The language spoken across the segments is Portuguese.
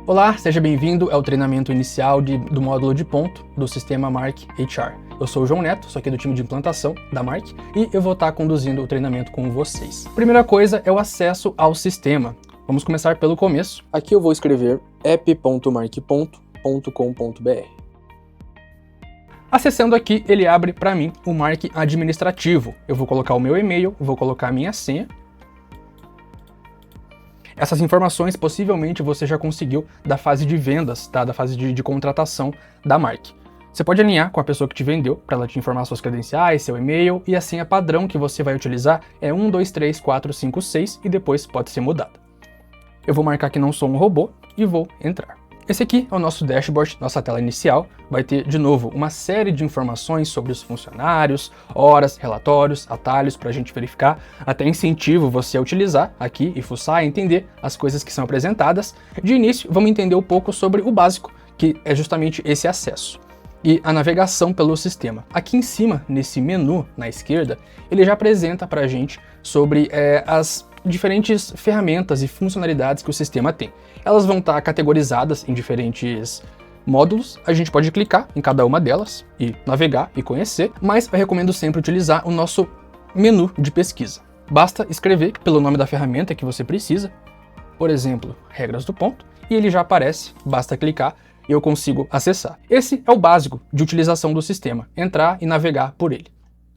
Olá, seja bem-vindo ao treinamento inicial do módulo de ponto do sistema Mark HR. Eu sou o João Neto, sou aqui do time de implantação da Mark e eu vou estar conduzindo o treinamento com vocês. Primeira coisa é o acesso ao sistema. Vamos começar pelo começo. Aqui eu vou escrever app.mark.com.br. Acessando aqui, ele abre para mim o Mark administrativo. Eu vou colocar o meu e-mail, vou colocar a minha senha. Essas informações possivelmente você já conseguiu da fase de vendas, tá? Da fase de contratação da Mark. Você pode alinhar com a pessoa que te vendeu para ela te informar suas credenciais, seu e-mail, e a senha padrão que você vai utilizar é 123456 e depois pode ser mudada. Eu vou marcar que não sou um robô e vou entrar. Esse aqui é o nosso dashboard, nossa tela inicial. Vai ter, de novo, uma série de informações sobre os funcionários, horas, relatórios, atalhos para a gente verificar. Até incentivo você a utilizar aqui e fuçar e entender as coisas que são apresentadas. De início, vamos entender um pouco sobre o básico, que é justamente esse acesso e a navegação pelo sistema. Aqui em cima, nesse menu na esquerda, ele já apresenta para a gente sobre as diferentes ferramentas e funcionalidades que o sistema tem. Elas vão estar categorizadas em diferentes módulos, a gente pode clicar em cada uma delas e navegar e conhecer, mas eu recomendo sempre utilizar o nosso menu de pesquisa. Basta escrever pelo nome da ferramenta que você precisa, por exemplo, regras do ponto, e ele já aparece, basta clicar e eu consigo acessar. Esse é o básico de utilização do sistema, entrar e navegar por ele.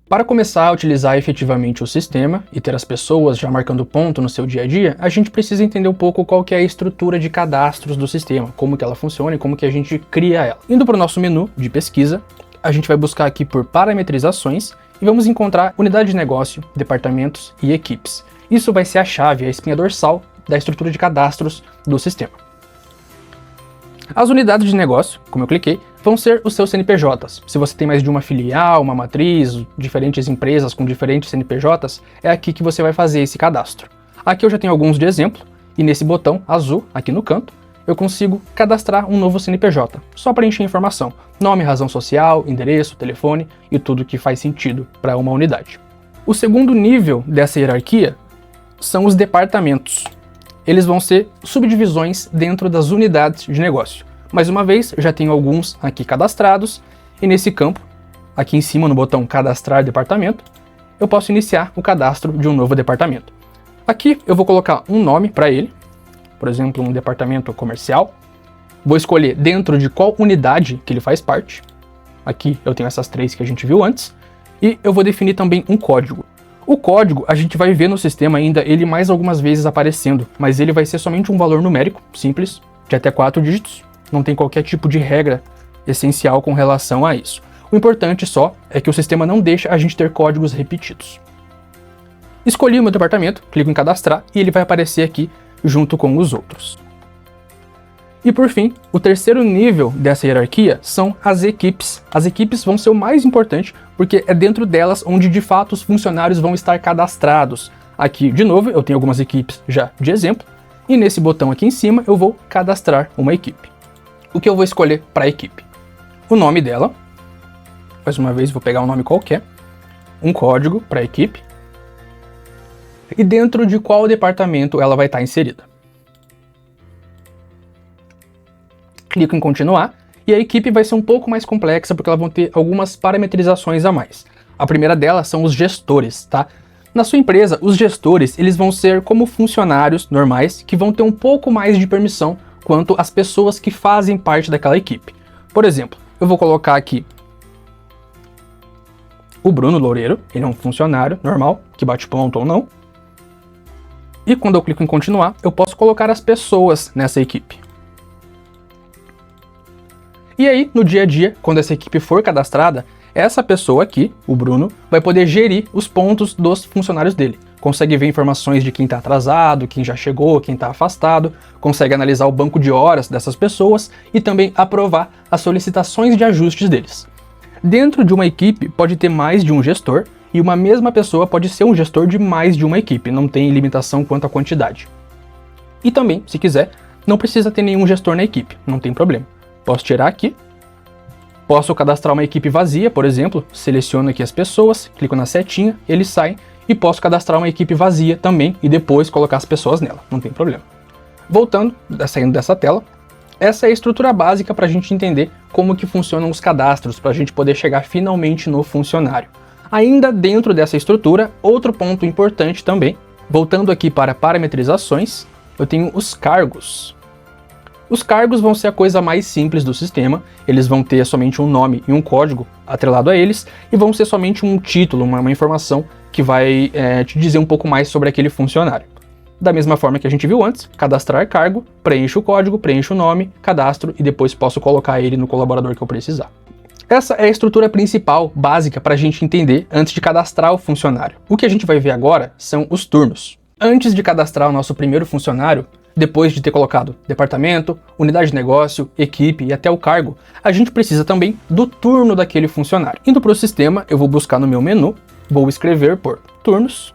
Para começar a utilizar efetivamente o sistema e ter as pessoas já marcando ponto no seu dia a dia, a gente precisa entender um pouco qual que é a estrutura de cadastros do sistema, como que ela funciona e como que a gente cria ela. Indo para o nosso menu de pesquisa, a gente vai buscar aqui por parametrizações e vamos encontrar unidade de negócio, departamentos e equipes. Isso vai ser a chave, a espinha dorsal da estrutura de cadastros do sistema. As unidades de negócio, como eu cliquei, vão ser os seus CNPJs. Se você tem mais de uma filial, uma matriz, diferentes empresas com diferentes CNPJs, é aqui que você vai fazer esse cadastro. Aqui eu já tenho alguns de exemplo, e nesse botão azul, aqui no canto, eu consigo cadastrar um novo CNPJ, só preencher informação, nome, razão social, endereço, telefone e tudo que faz sentido para uma unidade. O segundo nível dessa hierarquia são os departamentos. Eles vão ser subdivisões dentro das unidades de negócio. Mais uma vez, já tenho alguns aqui cadastrados, e nesse campo, aqui em cima no botão cadastrar departamento, eu posso iniciar o cadastro de um novo departamento. Aqui eu vou colocar um nome para ele, por exemplo, um departamento comercial. Vou escolher dentro de qual unidade que ele faz parte. Aqui eu tenho essas três que a gente viu antes, e eu vou definir também um código. O código a gente vai ver no sistema ainda ele mais algumas vezes aparecendo, mas ele vai ser somente um valor numérico, simples, de até 4 dígitos. Não tem qualquer tipo de regra essencial com relação a isso. O importante só é que o sistema não deixa a gente ter códigos repetidos. Escolhi o meu departamento, clico em cadastrar e ele vai aparecer aqui junto com os outros. E por fim, o terceiro nível dessa hierarquia são as equipes. As equipes vão ser o mais importante porque é dentro delas onde de fato os funcionários vão estar cadastrados. Aqui, de novo, eu tenho algumas equipes já de exemplo e nesse botão aqui em cima eu vou cadastrar uma equipe. O que eu vou escolher para a equipe? O nome dela, mais uma vez vou pegar um nome qualquer, um código para a equipe e dentro de qual departamento ela vai estar inserida. Clico em continuar e a equipe vai ser um pouco mais complexa porque elas vão ter algumas parametrizações a mais. A primeira delas são os gestores, tá? Na sua empresa, os gestores eles vão ser como funcionários normais que vão ter um pouco mais de permissão quanto às pessoas que fazem parte daquela equipe. Por exemplo, eu vou colocar aqui o Bruno Loureiro, ele é um funcionário normal, que bate ponto ou não. E quando eu clico em continuar, eu posso colocar as pessoas nessa equipe. E aí, no dia a dia, quando essa equipe for cadastrada, essa pessoa aqui, o Bruno, vai poder gerir os pontos dos funcionários dele. Consegue ver informações de quem está atrasado, quem já chegou, quem está afastado, consegue analisar o banco de horas dessas pessoas e também aprovar as solicitações de ajustes deles. Dentro de uma equipe pode ter mais de um gestor e uma mesma pessoa pode ser um gestor de mais de uma equipe, não tem limitação quanto à quantidade. E também, se quiser, não precisa ter nenhum gestor na equipe, não tem problema. Posso tirar aqui, posso cadastrar uma equipe vazia, por exemplo, seleciono aqui as pessoas, clico na setinha, eles saem e posso cadastrar uma equipe vazia também e depois colocar as pessoas nela, não tem problema. Voltando, saindo dessa tela, Essa é a estrutura básica para a gente entender como que funcionam os cadastros, para a gente poder chegar finalmente no funcionário. Ainda dentro dessa estrutura, outro ponto importante também, voltando aqui para parametrizações, eu tenho os cargos. Os cargos vão ser a coisa mais simples do sistema, eles vão ter somente um nome e um código atrelado a eles, e vão ser somente um título, uma informação que vai te dizer um pouco mais sobre aquele funcionário. Da mesma forma que a gente viu antes, cadastrar cargo, preencho o código, preencho o nome, cadastro e depois posso colocar ele no colaborador que eu precisar. Essa é a estrutura principal, básica, para a gente entender antes de cadastrar o funcionário. O que a gente vai ver agora são os turnos. Antes de cadastrar o nosso primeiro funcionário, depois de ter colocado departamento, unidade de negócio, equipe e até o cargo, a gente precisa também do turno daquele funcionário. Indo para o sistema, eu vou buscar no meu menu, vou escrever por turnos.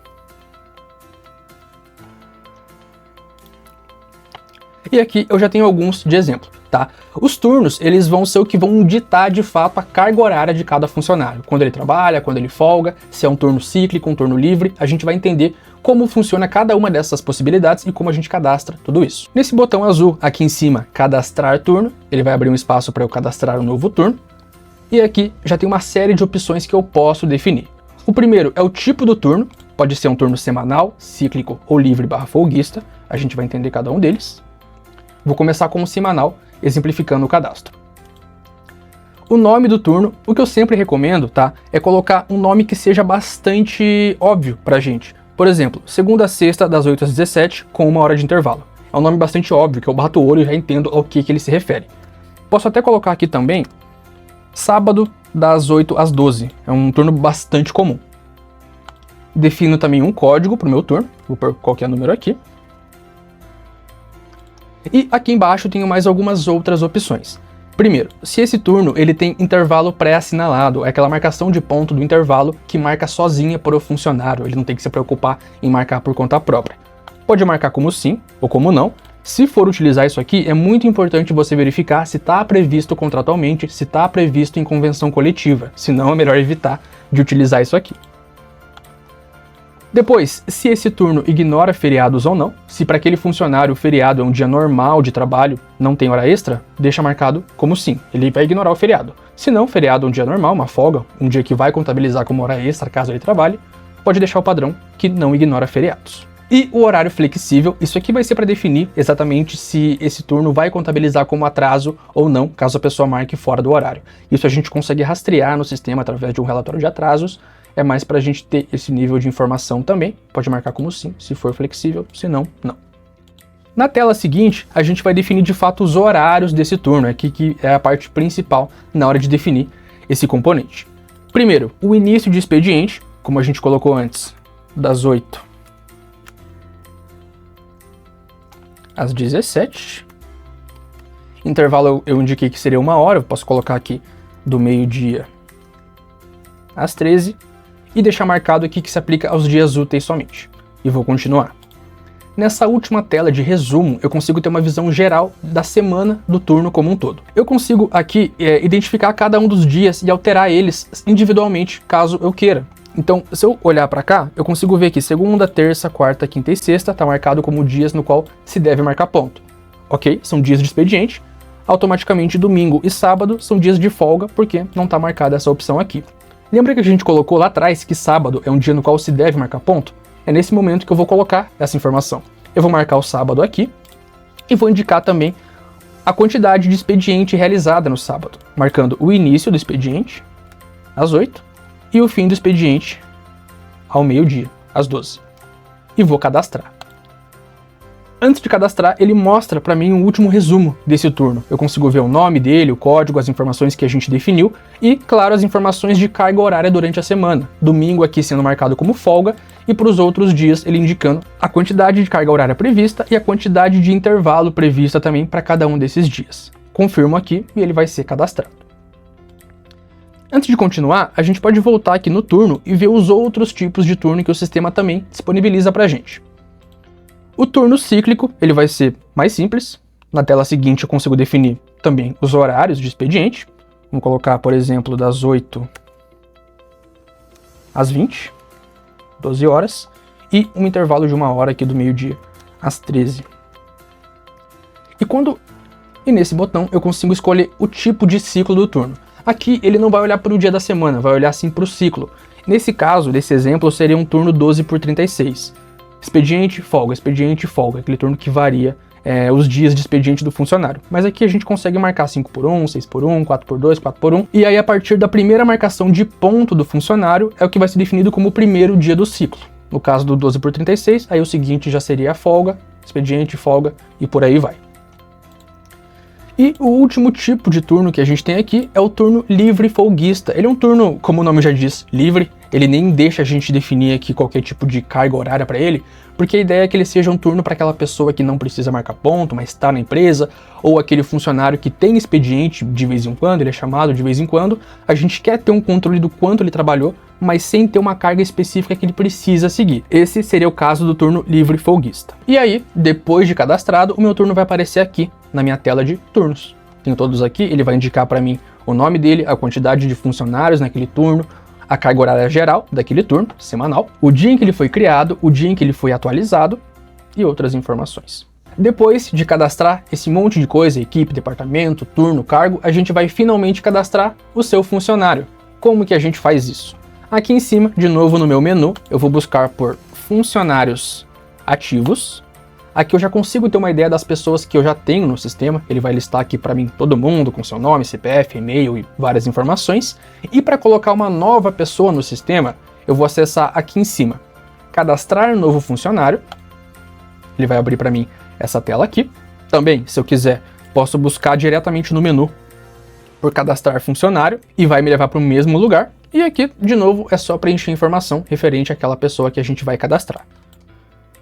E aqui eu já tenho alguns de exemplo, tá? Os turnos, eles vão ser o que vão ditar de fato a carga horária de cada funcionário. Quando ele trabalha, quando ele folga, se é um turno cíclico, um turno livre, a gente vai entender como funciona cada uma dessas possibilidades e como a gente cadastra tudo isso. Nesse botão azul aqui em cima, cadastrar turno, ele vai abrir um espaço para eu cadastrar um novo turno. E aqui já tem uma série de opções que eu posso definir. O primeiro é o tipo do turno, pode ser um turno semanal, cíclico ou livre/folguista, a gente vai entender cada um deles. Vou começar com o semanal, exemplificando o cadastro. O nome do turno, o que eu sempre recomendo, tá, é colocar um nome que seja bastante óbvio pra gente. Por exemplo, segunda a sexta, das 8 às 17, com 1 hora de intervalo. É um nome bastante óbvio, que eu bato o olho e já entendo ao que ele se refere. Posso até colocar aqui também, sábado, das 8 às 12. É um turno bastante comum. Defino também um código para o meu turno, vou pôr qualquer número aqui. E aqui embaixo tenho mais algumas outras opções. Primeiro, se esse turno ele tem intervalo pré-assinalado, é aquela marcação de ponto do intervalo que marca sozinha para o funcionário, ele não tem que se preocupar em marcar por conta própria. Pode marcar como sim ou como não. Se for utilizar isso aqui, é muito importante você verificar se está previsto contratualmente, se está previsto em convenção coletiva, senão é melhor evitar de utilizar isso aqui. Depois, se esse turno ignora feriados ou não, se para aquele funcionário o feriado é um dia normal de trabalho, não tem hora extra, deixa marcado como sim, ele vai ignorar o feriado. Se não, feriado é um dia normal, uma folga, um dia que vai contabilizar como hora extra caso ele trabalhe, pode deixar o padrão que não ignora feriados. E o horário flexível, isso aqui vai ser para definir exatamente se esse turno vai contabilizar como atraso ou não, caso a pessoa marque fora do horário. Isso a gente consegue rastrear no sistema através de um relatório de atrasos, é mais para a gente ter esse nível de informação também, pode marcar como sim, se for flexível, se não, não. Na tela seguinte, a gente vai definir de fato os horários desse turno, aqui que é a parte principal na hora de definir esse componente. Primeiro, o início de expediente, como a gente colocou antes, das 8 às 17. Intervalo eu indiquei que seria 1 hora, eu posso colocar aqui do meio-dia às 13 e deixar marcado aqui que se aplica aos dias úteis somente. E vou continuar. Nessa última tela de resumo, eu consigo ter uma visão geral da semana do turno como um todo. Eu consigo aqui identificar cada um dos dias e alterar eles individualmente, caso eu queira. Então, se eu olhar para cá, eu consigo ver que segunda, terça, quarta, quinta e sexta está marcado como dias no qual se deve marcar ponto. Ok? São dias de expediente. Automaticamente, domingo e sábado são dias de folga, porque não está marcada essa opção aqui. Lembra que a gente colocou lá atrás que sábado é um dia no qual se deve marcar ponto? É nesse momento que eu vou colocar essa informação. Eu vou marcar o sábado aqui e vou indicar também a quantidade de expediente realizada no sábado, marcando o início do expediente, às 8, e o fim do expediente, ao meio-dia, às 12. E vou cadastrar. Antes de cadastrar, ele mostra para mim um último resumo desse turno. Eu consigo ver o nome dele, o código, as informações que a gente definiu e, claro, as informações de carga horária durante a semana. Domingo aqui sendo marcado como folga e para os outros dias ele indicando a quantidade de carga horária prevista e a quantidade de intervalo prevista também para cada um desses dias. Confirmo aqui e ele vai ser cadastrado. Antes de continuar, a gente pode voltar aqui no turno e ver os outros tipos de turno que o sistema também disponibiliza para a gente. O turno cíclico, ele vai ser mais simples. Na tela seguinte eu consigo definir também os horários de expediente. Vamos colocar, por exemplo, das 8 às 20, 12 horas, e um intervalo de 1 hora aqui do meio-dia às 13. E quando E nesse botão eu consigo escolher o tipo de ciclo do turno. Aqui ele não vai olhar para o dia da semana, vai olhar sim para o ciclo. Nesse caso, desse exemplo, seria um turno 12/36. Expediente, folga, aquele turno que varia os dias de expediente do funcionário. Mas aqui a gente consegue marcar 5x1, 6x1, 4x2, 4x1, e aí a partir da primeira marcação de ponto do funcionário é o que vai ser definido como o primeiro dia do ciclo. No caso do 12/36, aí o seguinte já seria a folga, expediente, folga e por aí vai. E o último tipo de turno que a gente tem aqui é o turno livre folguista. Ele é um turno, como o nome já diz, livre. Ele nem deixa a gente definir aqui qualquer tipo de carga horária para ele, porque a ideia é que ele seja um turno para aquela pessoa que não precisa marcar ponto, mas está na empresa, ou aquele funcionário que tem expediente de vez em quando, ele é chamado de vez em quando. A gente quer ter um controle do quanto ele trabalhou, mas sem ter uma carga específica que ele precisa seguir. Esse seria o caso do turno livre folguista. E aí, depois de cadastrado, o meu turno vai aparecer aqui na minha tela de turnos. Tenho todos aqui, ele vai indicar para mim o nome dele, a quantidade de funcionários naquele turno, a carga horária geral daquele turno, semanal, o dia em que ele foi criado, o dia em que ele foi atualizado e outras informações. Depois de cadastrar esse monte de coisa, equipe, departamento, turno, cargo, a gente vai finalmente cadastrar o seu funcionário. Como que a gente faz isso? Aqui em cima, de novo no meu menu, eu vou buscar por funcionários ativos. Aqui eu já consigo ter uma ideia das pessoas que eu já tenho no sistema. Ele vai listar aqui para mim todo mundo com seu nome, CPF, e-mail e várias informações. E para colocar uma nova pessoa no sistema, eu vou acessar aqui em cima, cadastrar novo funcionário. Ele vai abrir para mim essa tela aqui. Também, se eu quiser, posso buscar diretamente no menu por cadastrar funcionário e vai me levar para o mesmo lugar. E aqui, de novo, é só preencher informação referente àquela pessoa que a gente vai cadastrar.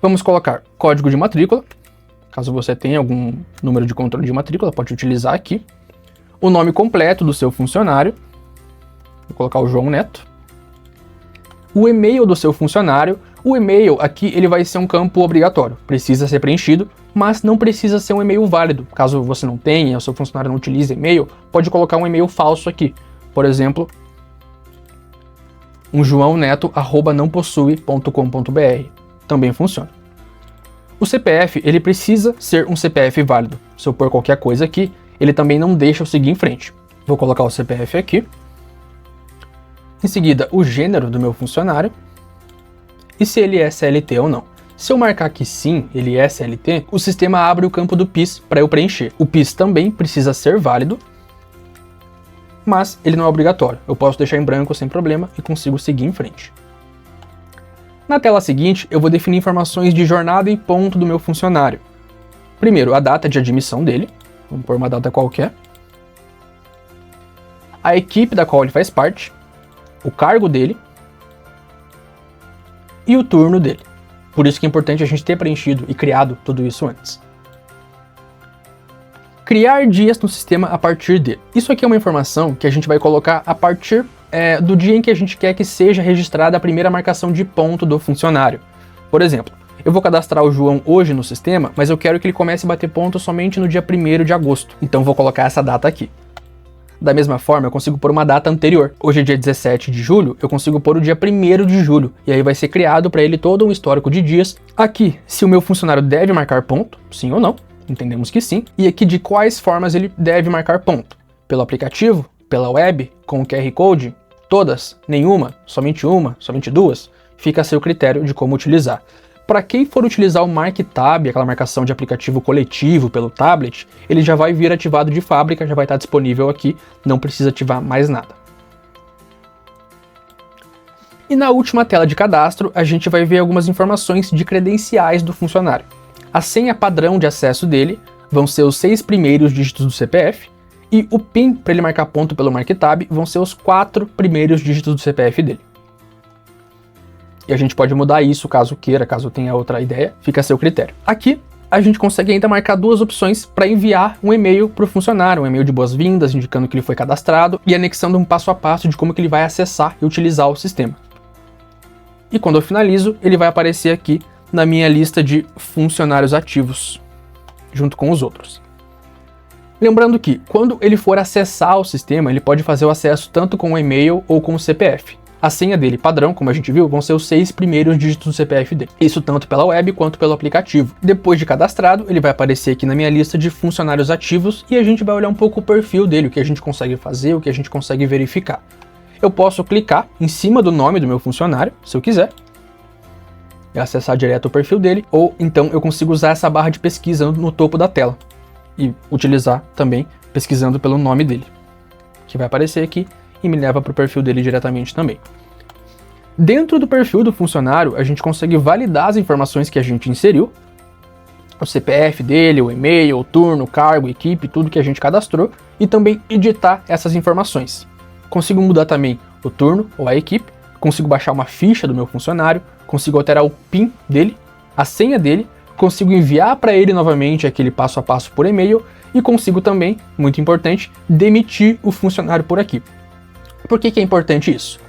Vamos colocar código de matrícula, caso você tenha algum número de controle de matrícula, pode utilizar aqui. O nome completo do seu funcionário, vou colocar o João Neto. O e-mail do seu funcionário, o e-mail aqui ele vai ser um campo obrigatório, precisa ser preenchido, mas não precisa ser um e-mail válido. Caso você não tenha, o seu funcionário não utilize e-mail, pode colocar um e-mail falso aqui. Por exemplo, um joaoneto@nãopossui.com.br. Também funciona. O CPF, ele precisa ser um CPF válido. Se eu pôr qualquer coisa aqui, ele também não deixa eu seguir em frente. Vou colocar o CPF aqui. Em seguida, o gênero do meu funcionário. E se ele é CLT ou não. Se eu marcar que sim, ele é CLT, o sistema abre o campo do PIS para eu preencher. O PIS também precisa ser válido, mas ele não é obrigatório. Eu posso deixar em branco sem problema e consigo seguir em frente. Na tela seguinte, eu vou definir informações de jornada e ponto do meu funcionário. Primeiro, a data de admissão dele. Vamos pôr uma data qualquer. A equipe da qual ele faz parte. O cargo dele. E o turno dele. Por isso que é importante a gente ter preenchido e criado tudo isso antes. Criar dias no sistema a partir de. Isso aqui é uma informação que a gente vai colocar a partir do dia em que a gente quer que seja registrada a primeira marcação de ponto do funcionário. Por exemplo, eu vou cadastrar o João hoje no sistema, mas eu quero que ele comece a bater ponto somente no dia 1º de agosto. Então vou colocar essa data aqui. Da mesma forma, eu consigo pôr uma data anterior. Hoje é dia 17 de julho, eu consigo pôr o dia 1º de julho. E aí vai ser criado para ele todo um histórico de dias. Aqui, se o meu funcionário deve marcar ponto, sim ou não. Entendemos que sim. E aqui de quais formas ele deve marcar ponto. Pelo aplicativo, pela web, com o QR Code, todas, nenhuma, somente duas, fica a seu critério de como utilizar. Para quem for utilizar o MarkTab, aquela marcação de aplicativo coletivo pelo tablet, ele já vai vir ativado de fábrica, já vai estar disponível aqui, não precisa ativar mais nada. E na última tela de cadastro, a gente vai ver algumas informações de credenciais do funcionário. A senha padrão de acesso dele vão ser os 6 primeiros dígitos do CPF, e o PIN para ele marcar ponto pelo MarkTab vão ser os 4 primeiros dígitos do CPF dele. E a gente pode mudar isso caso queira, caso tenha outra ideia, fica a seu critério. Aqui a gente consegue ainda marcar duas opções para enviar um e-mail para o funcionário, um e-mail de boas-vindas, indicando que ele foi cadastrado e anexando um passo a passo de como que ele vai acessar e utilizar o sistema. E quando eu finalizo, ele vai aparecer aqui na minha lista de funcionários ativos, junto com os outros. Lembrando que, quando ele for acessar o sistema, ele pode fazer o acesso tanto com o e-mail ou com o CPF. A senha dele padrão, como a gente viu, vão ser os 6 primeiros dígitos do CPF dele. Isso tanto pela web quanto pelo aplicativo. Depois de cadastrado, ele vai aparecer aqui na minha lista de funcionários ativos e a gente vai olhar um pouco o perfil dele, o que a gente consegue fazer, o que a gente consegue verificar. Eu posso clicar em cima do nome do meu funcionário, se eu quiser, e acessar direto o perfil dele, ou então eu consigo usar essa barra de pesquisa no topo da tela e utilizar também pesquisando pelo nome dele, que vai aparecer aqui e me leva para o perfil dele diretamente também. Dentro do perfil do funcionário, a gente consegue validar as informações que a gente inseriu, o CPF dele, o e-mail, o turno, o cargo, a equipe, tudo que a gente cadastrou, e também editar essas informações. Consigo mudar também o turno ou a equipe, consigo baixar uma ficha do meu funcionário, consigo alterar o PIN dele, a senha dele, consigo enviar para ele novamente aquele passo a passo por e-mail e consigo também, muito importante, demitir o funcionário por aqui. Por que é importante isso?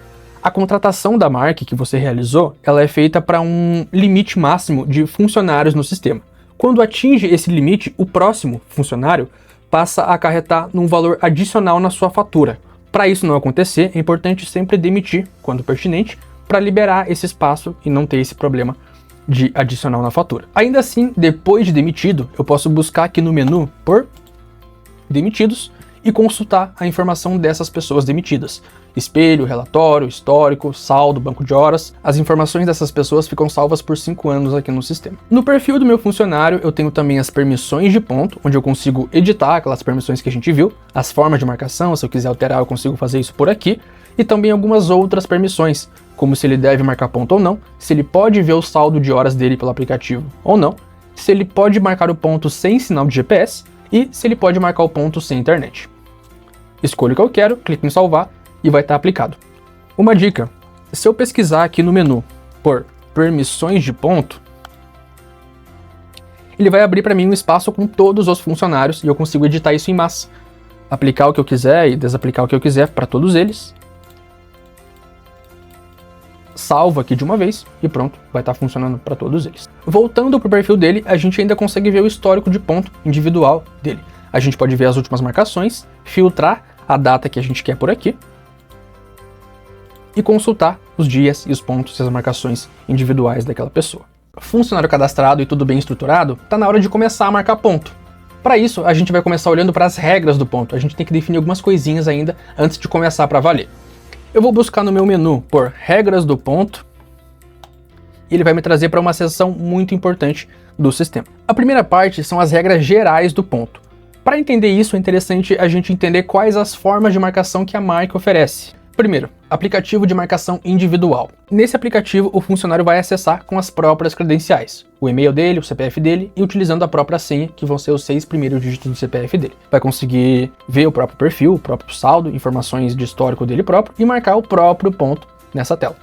A contratação da Mark que você realizou, ela é feita para um limite máximo de funcionários no sistema. Quando atinge esse limite, o próximo funcionário passa a acarretar num valor adicional na sua fatura. Para isso não acontecer, é importante sempre demitir, quando pertinente, para liberar esse espaço e não ter esse problema de adicional na fatura. Ainda assim, depois de demitido, eu posso buscar aqui no menu por demitidos e consultar a informação dessas pessoas demitidas. Espelho, relatório, histórico, saldo, banco de horas. As informações dessas pessoas ficam salvas por 5 anos aqui no sistema. No perfil do meu funcionário, eu tenho também as permissões de ponto, onde eu consigo editar aquelas permissões que a gente viu, as formas de marcação, se eu quiser alterar, eu consigo fazer isso por aqui, e também algumas outras permissões, como se ele deve marcar ponto ou não, se ele pode ver o saldo de horas dele pelo aplicativo ou não, se ele pode marcar o ponto sem sinal de GPS e se ele pode marcar o ponto sem internet. Escolho o que eu quero, clico em salvar e vai estar aplicado. Uma dica, se eu pesquisar aqui no menu por permissões de ponto, ele vai abrir para mim um espaço com todos os funcionários e eu consigo editar isso em massa. Aplicar o que eu quiser e desaplicar o que eu quiser para todos eles. Salvo aqui de uma vez e pronto, vai estar funcionando para todos eles. Voltando para o perfil dele, a gente ainda consegue ver o histórico de ponto individual dele. A gente pode ver as últimas marcações, filtrar a data que a gente quer por aqui e consultar os dias e os pontos e as marcações individuais daquela pessoa. Funcionário cadastrado e tudo bem estruturado, tá na hora de começar a marcar ponto. Para isso, a gente vai começar olhando para as regras do ponto. A gente tem que definir algumas coisinhas ainda antes de começar para valer. Eu vou buscar no meu menu por regras do ponto e ele vai me trazer para uma seção muito importante do sistema. A primeira parte são as regras gerais do ponto. Para entender isso, é interessante a gente entender quais as formas de marcação que a Mark oferece. Primeiro, aplicativo de marcação individual. Nesse aplicativo, o funcionário vai acessar com as próprias credenciais, o e-mail dele, o CPF dele e utilizando a própria senha, que vão ser os 6 primeiros dígitos do CPF dele. Vai conseguir ver o próprio perfil, o próprio saldo, informações de histórico dele próprio e marcar o próprio ponto nessa tela.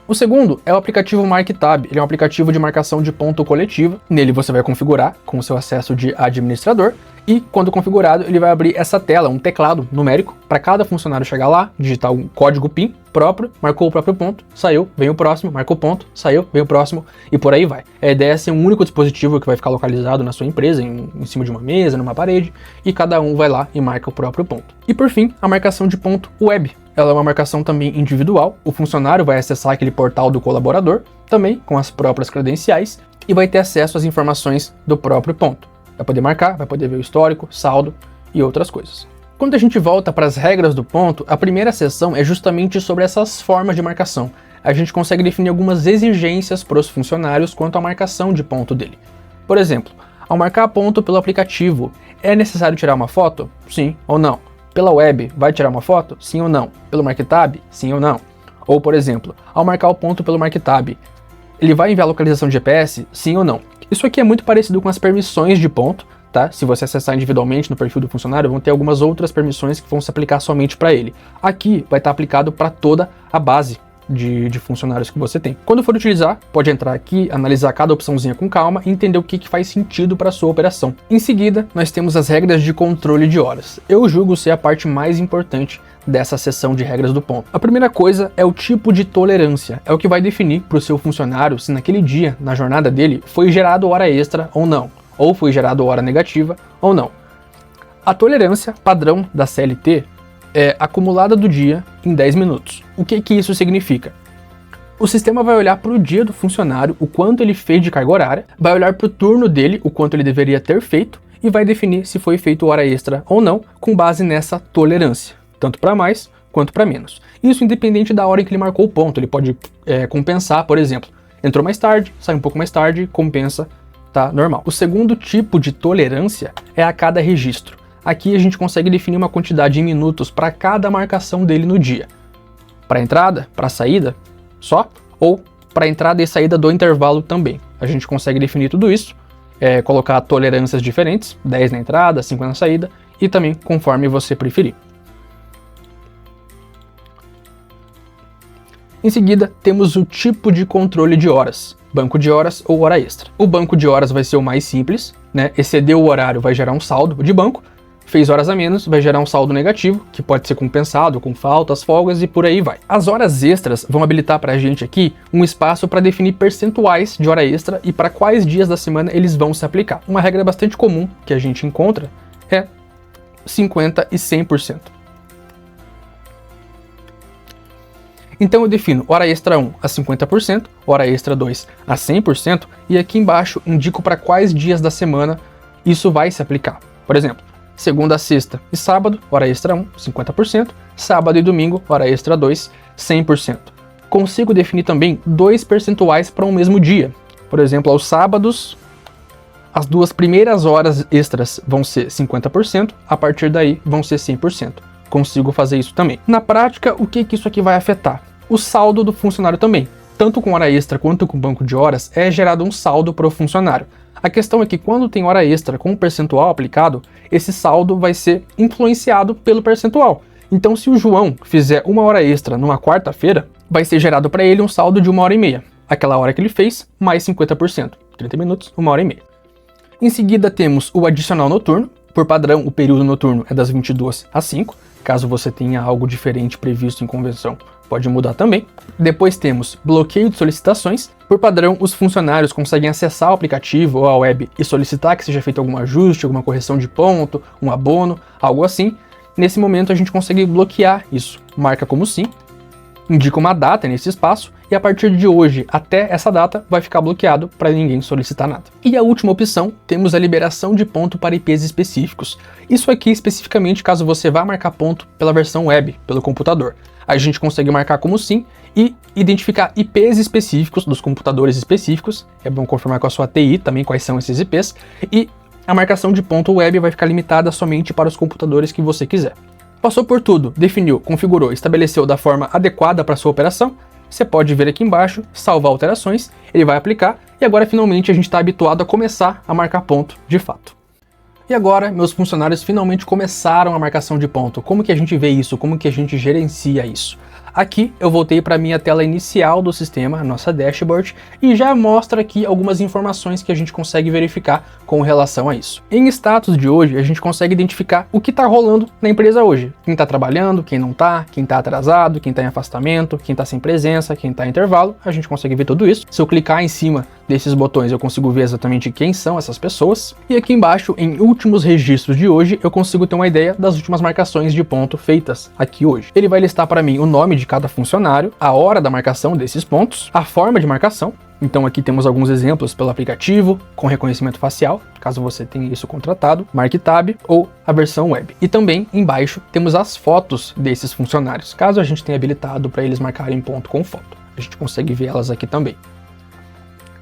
O segundo é o aplicativo MarkTab. Ele é um aplicativo de marcação de ponto coletiva. Nele você vai configurar com o seu acesso de administrador e, quando configurado, ele vai abrir essa tela, um teclado numérico, para cada funcionário chegar lá, digitar um código PIN próprio, marcou o próprio ponto, saiu, vem o próximo, marcou o ponto, saiu, vem o próximo e por aí vai. A ideia é ser um único dispositivo que vai ficar localizado na sua empresa, em cima de uma mesa, numa parede, e cada um vai lá e marca o próprio ponto. E por fim, a marcação de ponto web. Ela é uma marcação também individual, o funcionário vai acessar aquele portal do colaborador, também com as próprias credenciais, e vai ter acesso às informações do próprio ponto. Vai poder marcar, vai poder ver o histórico, saldo e outras coisas. Quando a gente volta para as regras do ponto, a primeira seção é justamente sobre essas formas de marcação. A gente consegue definir algumas exigências para os funcionários quanto à marcação de ponto dele. Por exemplo, ao marcar ponto pelo aplicativo, é necessário tirar uma foto? Sim ou não? Pela web, vai tirar uma foto? Sim ou não? Pelo MarkTab? Sim ou não? Ou, por exemplo, ao marcar o ponto pelo MarkTab, ele vai enviar a localização de GPS? Sim ou não? Isso aqui é muito parecido com as permissões de ponto, tá? Se você acessar individualmente no perfil do funcionário, vão ter algumas outras permissões que vão se aplicar somente para ele. Aqui vai estar aplicado para toda a base de funcionários que você tem. Quando for utilizar, pode entrar aqui, analisar cada opçãozinha com calma e entender o que faz sentido para a sua operação. Em seguida, nós temos as regras de controle de horas. Eu julgo ser a parte mais importante dessa seção de regras do ponto. A primeira coisa é o tipo de tolerância. É o que vai definir para o seu funcionário se naquele dia, na jornada dele, foi gerado hora extra ou não, ou foi gerado hora negativa ou não. A tolerância padrão da CLT é acumulada do dia em 10 minutos. O que isso significa? O sistema vai olhar para o dia do funcionário, o quanto ele fez de carga horária, vai olhar para o turno dele, o quanto ele deveria ter feito, e vai definir se foi feito hora extra ou não, com base nessa tolerância, tanto para mais quanto para menos. Isso independente da hora em que ele marcou o ponto, ele pode compensar, por exemplo, entrou mais tarde, sai um pouco mais tarde, compensa, tá normal. O segundo tipo de tolerância é a cada registro. Aqui a gente consegue definir uma quantidade em minutos para cada marcação dele no dia. Para entrada, para saída, só, ou para entrada e saída do intervalo também. A gente consegue definir tudo isso, colocar tolerâncias diferentes, 10 na entrada, 5 na saída, e também conforme você preferir. Em seguida, temos o tipo de controle de horas, banco de horas ou hora extra. O banco de horas vai ser o mais simples, né? Excedeu o horário vai gerar um saldo de banco, fez horas a menos, vai gerar um saldo negativo, que pode ser compensado com faltas, folgas e por aí vai. As horas extras vão habilitar para a gente aqui um espaço para definir percentuais de hora extra e para quais dias da semana eles vão se aplicar. Uma regra bastante comum que a gente encontra é 50% e 100%. Então eu defino hora extra 1 a 50%, hora extra 2 a 100%, e aqui embaixo indico para quais dias da semana isso vai se aplicar. Por exemplo, segunda, sexta e sábado, hora extra 1, 50%, sábado e domingo, hora extra 2, 100%. Consigo definir também 2 percentuais para um mesmo dia. Por exemplo, aos sábados, as 2 primeiras horas extras vão ser 50%, a partir daí vão ser 100%. Consigo fazer isso também. Na prática, o que isso aqui vai afetar? O saldo do funcionário também. Tanto com hora extra quanto com banco de horas, é gerado um saldo para o funcionário. A questão é que quando tem hora extra com o percentual aplicado, esse saldo vai ser influenciado pelo percentual. Então, se o João fizer uma hora extra numa quarta-feira, vai ser gerado para ele um saldo de 1h30. Aquela hora que ele fez, mais 50%. 30 minutos, 1h30. Em seguida, temos o adicional noturno. Por padrão, o período noturno é das 22 às 5. Caso você tenha algo diferente previsto em convenção, pode mudar também. Depois temos bloqueio de solicitações. Por padrão, os funcionários conseguem acessar o aplicativo ou a web e solicitar que seja feito algum ajuste, alguma correção de ponto, um abono, algo assim. Nesse momento a gente consegue bloquear isso. Marca como sim, indica uma data nesse espaço e a partir de hoje até essa data vai ficar bloqueado para ninguém solicitar nada. E a última opção, temos a liberação de ponto para IPs específicos. Isso aqui especificamente caso você vá marcar ponto pela versão web, pelo computador. A gente consegue marcar como sim e identificar IPs específicos dos computadores específicos. É bom confirmar com a sua TI também quais são esses IPs. E a marcação de ponto web vai ficar limitada somente para os computadores que você quiser. Passou por tudo, definiu, configurou, estabeleceu da forma adequada para sua operação, você pode ver aqui embaixo, salvar alterações, ele vai aplicar e agora finalmente a gente está habituado a começar a marcar ponto de fato. E agora, meus funcionários finalmente começaram a marcação de ponto. Como que a gente vê isso? Como que a gente gerencia isso? Aqui eu voltei para a minha tela inicial do sistema, a nossa dashboard, e já mostra aqui algumas informações que a gente consegue verificar com relação a isso. Em status de hoje, a gente consegue identificar o que está rolando na empresa hoje. Quem está trabalhando, quem não está, quem está atrasado, quem está em afastamento, quem está sem presença, quem está em intervalo, a gente consegue ver tudo isso. Se eu clicar em cima desses botões, eu consigo ver exatamente quem são essas pessoas. E aqui embaixo, em últimos registros de hoje, eu consigo ter uma ideia das últimas marcações de ponto feitas aqui hoje. Ele vai listar para mim o nome de cada funcionário, a hora da marcação desses pontos, a forma de marcação. Então aqui temos alguns exemplos pelo aplicativo, com reconhecimento facial, caso você tenha isso contratado, Mark Tab ou a versão web. E também embaixo temos as fotos desses funcionários, caso a gente tenha habilitado para eles marcarem ponto com foto. A gente consegue ver elas aqui também.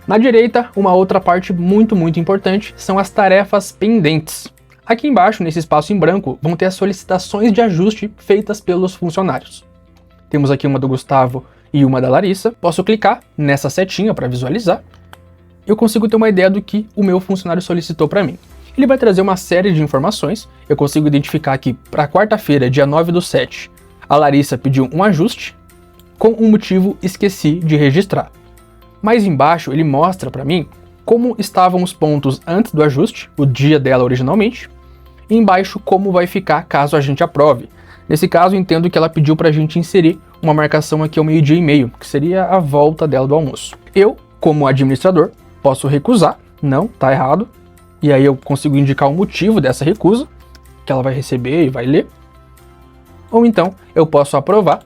Na direita, uma outra parte muito importante são as tarefas pendentes. Aqui embaixo, nesse espaço em branco, vão ter as solicitações de ajuste feitas pelos funcionários. Temos aqui uma do Gustavo e uma da Larissa. Posso clicar nessa setinha para visualizar. Eu consigo ter uma ideia do que o meu funcionário solicitou para mim. Ele vai trazer uma série de informações. Eu consigo identificar aqui para quarta-feira, dia 9/7, a Larissa pediu um ajuste com um motivo esqueci de registrar. Mais embaixo ele mostra para mim como estavam os pontos antes do ajuste, o dia dela originalmente, e embaixo como vai ficar caso a gente aprove. Nesse caso, entendo que ela pediu para a gente inserir uma marcação aqui ao 12:30, que seria a volta dela do almoço. Eu, como administrador, posso recusar, não, tá errado, e aí eu consigo indicar o motivo dessa recusa, que ela vai receber e vai ler. ou então eu posso aprovar,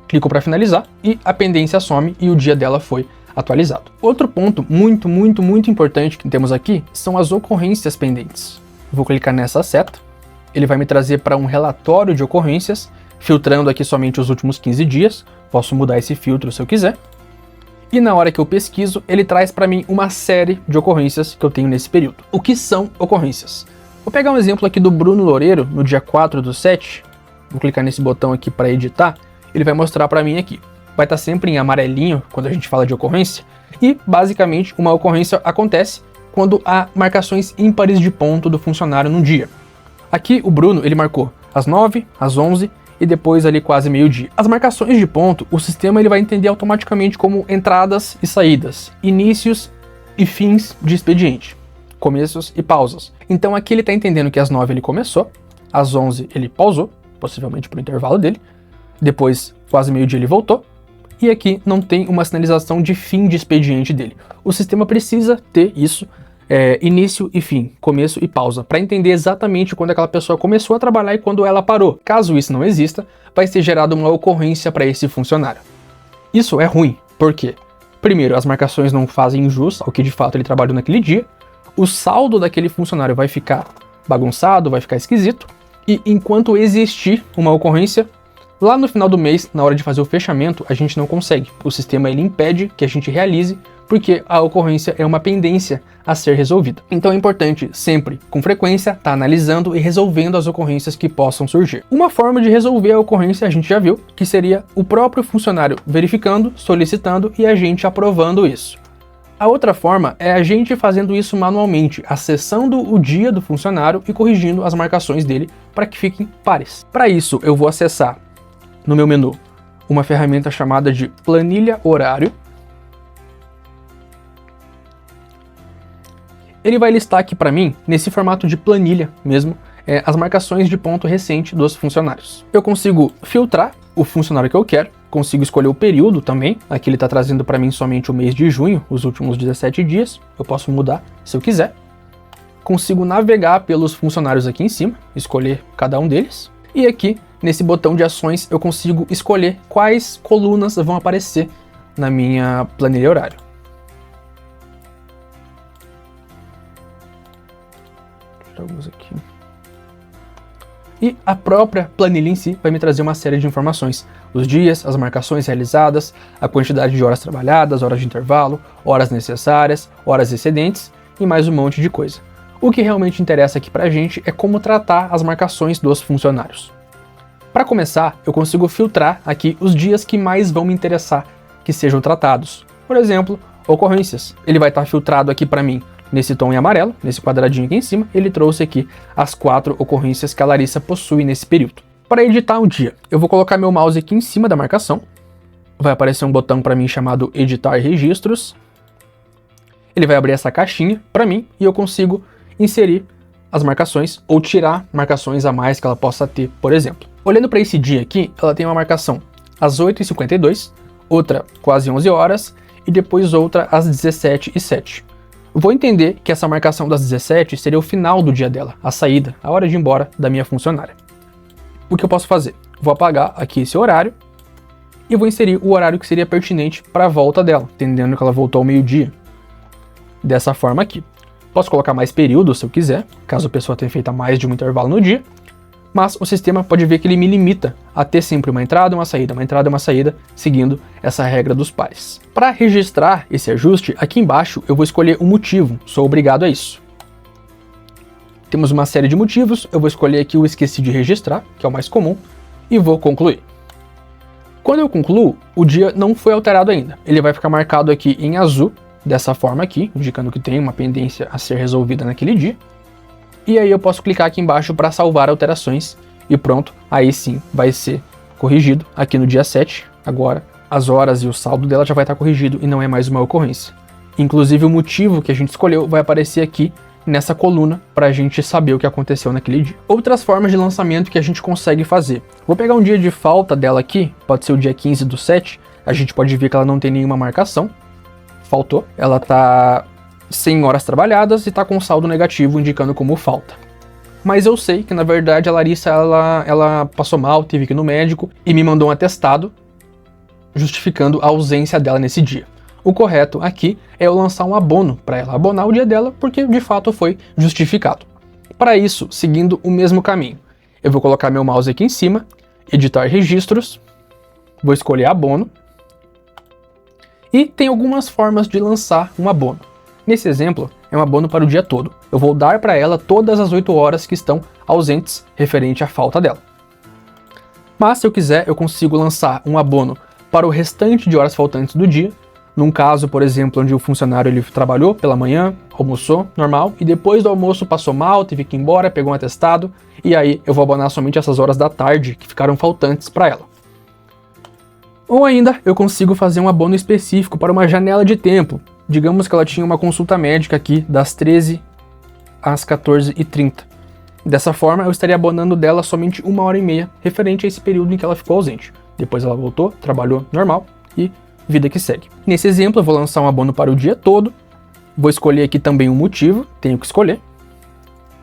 clico para finalizar e a pendência some e o dia dela foi atualizado. Outro ponto muito importante que temos aqui são as ocorrências pendentes. Vou clicar nessa seta, ele vai me trazer para um relatório de ocorrências, filtrando aqui somente os últimos 15 dias, posso mudar esse filtro se eu quiser. E na hora que eu pesquiso, ele traz para mim uma série de ocorrências que eu tenho nesse período. O que são ocorrências? Vou pegar um exemplo aqui do Bruno Loureiro, no dia 4/7, vou clicar nesse botão aqui para editar, ele vai mostrar para mim aqui. Vai estar sempre em amarelinho quando a gente fala de ocorrência, e basicamente uma ocorrência acontece quando há marcações ímpares de ponto do funcionário num dia. Aqui o Bruno, ele marcou às 9, às 11 e depois ali quase meio-dia. As marcações de ponto, o sistema ele vai entender automaticamente como entradas e saídas, inícios e fins de expediente, começos e pausas. Então aqui ele está entendendo que às 9 ele começou, às 11 ele pausou, possivelmente para o intervalo dele, depois quase meio-dia ele voltou, e aqui não tem uma sinalização de fim de expediente dele. O sistema precisa ter isso, início e fim, começo e pausa, para entender exatamente quando aquela pessoa começou a trabalhar e quando ela parou. Caso isso não exista, vai ser gerada uma ocorrência para esse funcionário. Isso é ruim, por quê? Primeiro, as marcações não fazem jus ao que de fato ele trabalhou naquele dia, o saldo daquele funcionário vai ficar bagunçado, vai ficar esquisito, e enquanto existir uma ocorrência, lá no final do mês, na hora de fazer o fechamento, a gente não consegue. O sistema ele impede que a gente realize, porque a ocorrência é uma pendência a ser resolvida. Então é importante sempre, com frequência, estar analisando e resolvendo as ocorrências que possam surgir. Uma forma de resolver a ocorrência a gente já viu, que seria o próprio funcionário verificando, solicitando e a gente aprovando isso. A outra forma é a gente fazendo isso manualmente, acessando o dia do funcionário e corrigindo as marcações dele para que fiquem pares. Para isso, eu vou acessar no meu menu uma ferramenta chamada de planilha horário. Ele vai listar aqui para mim, nesse formato de planilha mesmo, as marcações de ponto recente dos funcionários. Eu consigo filtrar o funcionário que eu quero, consigo escolher o período também. Aqui ele está trazendo para mim somente o mês de junho, os últimos 17 dias. Eu posso mudar se eu quiser. Consigo navegar pelos funcionários aqui em cima, escolher cada um deles. E aqui, nesse botão de ações, eu consigo escolher quais colunas vão aparecer na minha planilha horário. Alguns aqui. E a própria planilha em si vai me trazer uma série de informações. Os dias, as marcações realizadas, a quantidade de horas trabalhadas, horas de intervalo, horas necessárias, horas excedentes e mais um monte de coisa. O que realmente interessa aqui pra gente é como tratar as marcações dos funcionários. Para começar, eu consigo filtrar aqui os dias que mais vão me interessar que sejam tratados. Por exemplo, ocorrências. Ele vai estar filtrado aqui para mim nesse tom em amarelo, nesse quadradinho aqui em cima. Ele trouxe aqui as 4 ocorrências que a Larissa possui nesse período. Para editar um dia, eu vou colocar meu mouse aqui em cima da marcação. Vai aparecer um botão para mim chamado Editar Registros. Ele vai abrir essa caixinha para mim e eu consigo inserir as marcações ou tirar marcações a mais que ela possa ter, por exemplo. Olhando para esse dia aqui, ela tem uma marcação às 8h52, outra quase 11 horas e depois outra às 17h07. Eu vou entender que essa marcação das 17 seria o final do dia dela, a saída, a hora de ir embora da minha funcionária. O que eu posso fazer? Vou apagar aqui esse horário e vou inserir o horário que seria pertinente para a volta dela, entendendo que ela voltou ao meio-dia. Dessa forma aqui. Posso colocar mais períodos se eu quiser, caso a pessoa tenha feito mais de um intervalo no dia, mas o sistema pode ver que ele me limita a ter sempre uma entrada e uma saída, seguindo essa regra dos pares. Para registrar esse ajuste, aqui embaixo eu vou escolher um motivo, sou obrigado a isso. Temos uma série de motivos, eu vou escolher aqui o esqueci de registrar, que é o mais comum, e vou concluir. Quando eu concluo, o dia não foi alterado ainda, ele vai ficar marcado aqui em azul, dessa forma aqui, indicando que tem uma pendência a ser resolvida naquele dia. E aí eu posso clicar aqui embaixo para salvar alterações e pronto, aí sim vai ser corrigido aqui no dia 7. Agora as horas e o saldo dela já vai estar corrigido e não é mais uma ocorrência. Inclusive o motivo que a gente escolheu vai aparecer aqui nessa coluna para a gente saber o que aconteceu naquele dia. Outras formas de lançamento que a gente consegue fazer. Vou pegar um dia de falta dela aqui, pode ser o dia 15/7, a gente pode ver que ela não tem nenhuma marcação. Faltou, ela tá 100 horas trabalhadas e tá com saldo negativo indicando como falta. mas eu sei que na verdade a Larissa ela passou mal, teve que ir no médico e me mandou um atestado justificando a ausência dela nesse dia. O correto aqui é eu lançar um abono para ela, abonar o dia dela, porque de fato foi justificado. Para isso, seguindo o mesmo caminho, eu vou colocar meu mouse aqui em cima, editar registros, vou escolher abono, e tem algumas formas de lançar um abono. Nesse exemplo, é um abono para o dia todo. Eu vou dar para ela todas as 8 horas que estão ausentes, referente à falta dela. Mas se eu quiser, eu consigo lançar um abono para o restante de horas faltantes do dia, num caso, por exemplo, onde o funcionário ele trabalhou pela manhã, almoçou, normal, e depois do almoço passou mal, teve que ir embora, pegou um atestado, e aí eu vou abonar somente essas horas da tarde que ficaram faltantes para ela. Ou ainda, eu consigo fazer um abono específico para uma janela de tempo. Digamos que ela tinha uma consulta médica aqui das 13 às 14h30. Dessa forma, eu estaria abonando dela somente 1h30, referente a esse período em que ela ficou ausente. Depois ela voltou, trabalhou normal e vida que segue. Nesse exemplo, eu vou lançar um abono para o dia todo. Vou escolher aqui também um motivo, tenho que escolher.